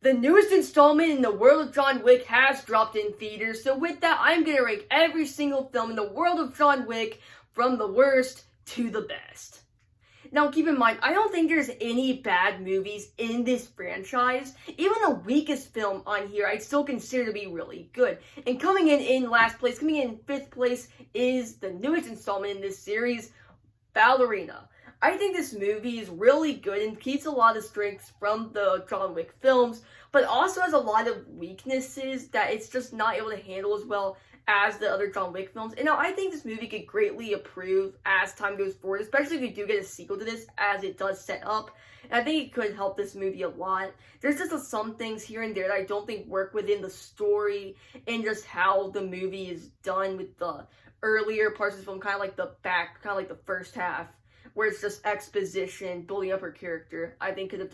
The newest installment in the world of John Wick has dropped in theaters, so with that, I'm gonna rank every single film in the world of John Wick from the worst to the best. Now, keep in mind, I don't think there's any bad movies in this franchise. Even the weakest film on here, I'd still consider to be really good. And coming in last place, coming in 5th place, is the newest installment in this series, Ballerina. I think this movie is really good and keeps a lot of strengths from the John Wick films, but also has a lot of weaknesses that it's just not able to handle as well as the other John Wick films. And now I think this movie could greatly improve as time goes forward, especially if we do get a sequel to this, as it does set up. And I think it could help this movie a lot. There's just some things here and there that I don't think work within the story and just how the movie is done with the earlier parts of the film, kind of like the first half, where it's just exposition, building up her character. I think could have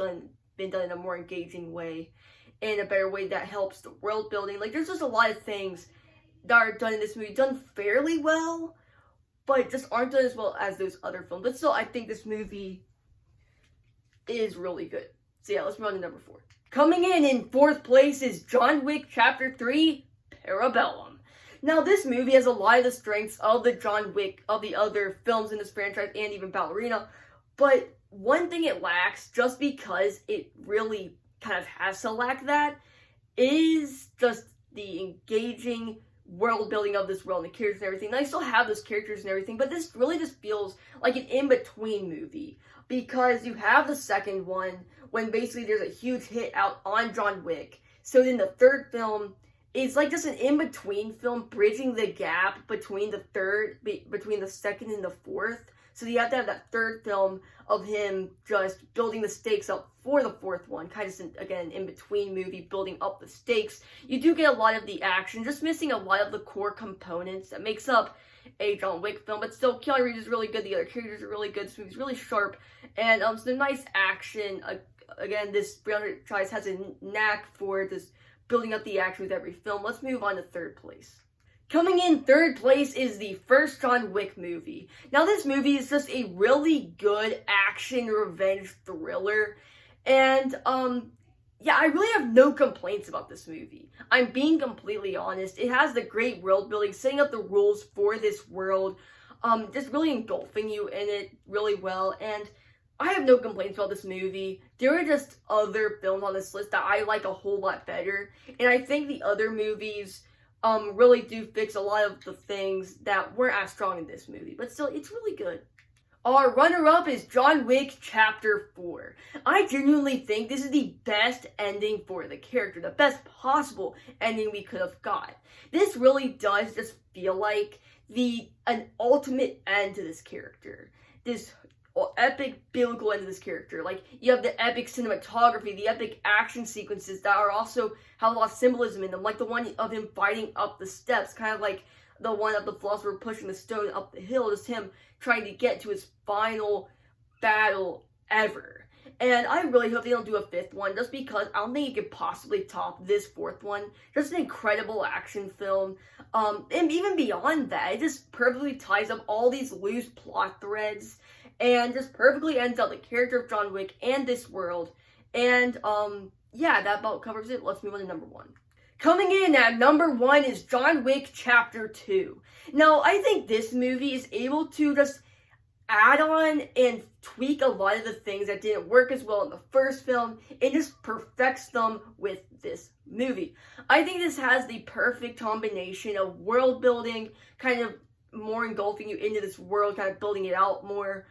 been done in a more engaging way, in a better way that helps the world building. Like, there's just a lot of things that are done in this movie, done fairly well, but just aren't done as well as those other films. But still, I think this movie is really good. So yeah, let's move on to number 4. Coming in 4th place is John Wick Chapter 3, Parabellum. Now, this movie has a lot of the strengths of the John Wick, of the other films in this franchise, and even Ballerina, but one thing it lacks, just because it really kind of has to lack that, is just the engaging world building of this world and the characters and everything. And I still have those characters and everything, but this really just feels like an in-between movie, because you have the second one when basically there's a huge hit out on John Wick. So then the third film is like just an in-between film, bridging the gap between the second and the fourth. So you have to have that third film of him just building the stakes up for the fourth one, kind of, again, an in-between movie, building up the stakes. You do get a lot of the action, just missing a lot of the core components that makes up a John Wick film, but still, Keanu Reeves is really good, the other characters are really good, this movie's really sharp, and some nice action. Again, this franchise has a knack for this building up the action with every film. Let's move on to 3rd place. Coming in 3rd place is the first John Wick movie. Now, this movie is just a really good action revenge thriller, and yeah, I really have no complaints about this movie. I'm being completely honest. It has the great world building, setting up the rules for this world, just really engulfing you in it really well, and I have no complaints about this movie. There are just other films on this list that I like a whole lot better, and I think the other movies really do fix a lot of the things that weren't as strong in this movie, but still, it's really good. Our runner-up is John Wick Chapter 4. I genuinely think this is the best ending for the character, the best possible ending we could have got. This really does just feel like an ultimate end to this character. This epic biblical end to this character. Like, you have the epic cinematography, the epic action sequences that are also have a lot of symbolism in them, like the one of him fighting up the steps, kind of like the one of the philosopher pushing the stone up the hill, just him trying to get to his final battle ever. And I really hope they don't do a 5th one, just because I don't think it could possibly top this 4th one. Just an incredible action film. And even beyond that, it just perfectly ties up all these loose plot threads, and just perfectly ends out the character of John Wick and this world. And, yeah, that about covers it. Let's move on to number 1. Coming in at number 1 is John Wick Chapter 2. Now, I think this movie is able to just add on and tweak a lot of the things that didn't work as well in the first film. It just perfects them with this movie. I think this has the perfect combination of world building, kind of more engulfing you into this world, kind of building it out more.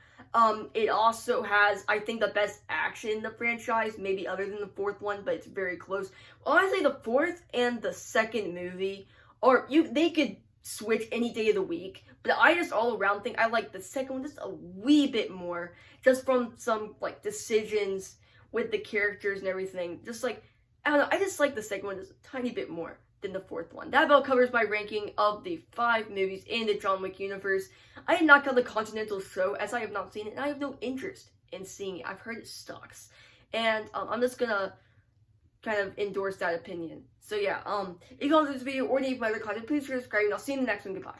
It also has, I think, the best action in the franchise, maybe other than the 4th one, but it's very close. Honestly, the 4th and the 2nd movie, they could switch any day of the week, but I just all around think I like the 2nd one just a wee bit more, just from some, like, decisions with the characters and everything. Just like, I don't know, I just like the 2nd one just a tiny bit more than the 4th one. That about covers my ranking of the 5 movies in the John Wick universe. I did not cover the Continental Show, as I have not seen it, and I have no interest in seeing it. I've heard it sucks. And I'm just gonna kind of endorse that opinion. So yeah, if you guys like this video or any of my other content, please subscribe, and I'll see you in the next one. Goodbye.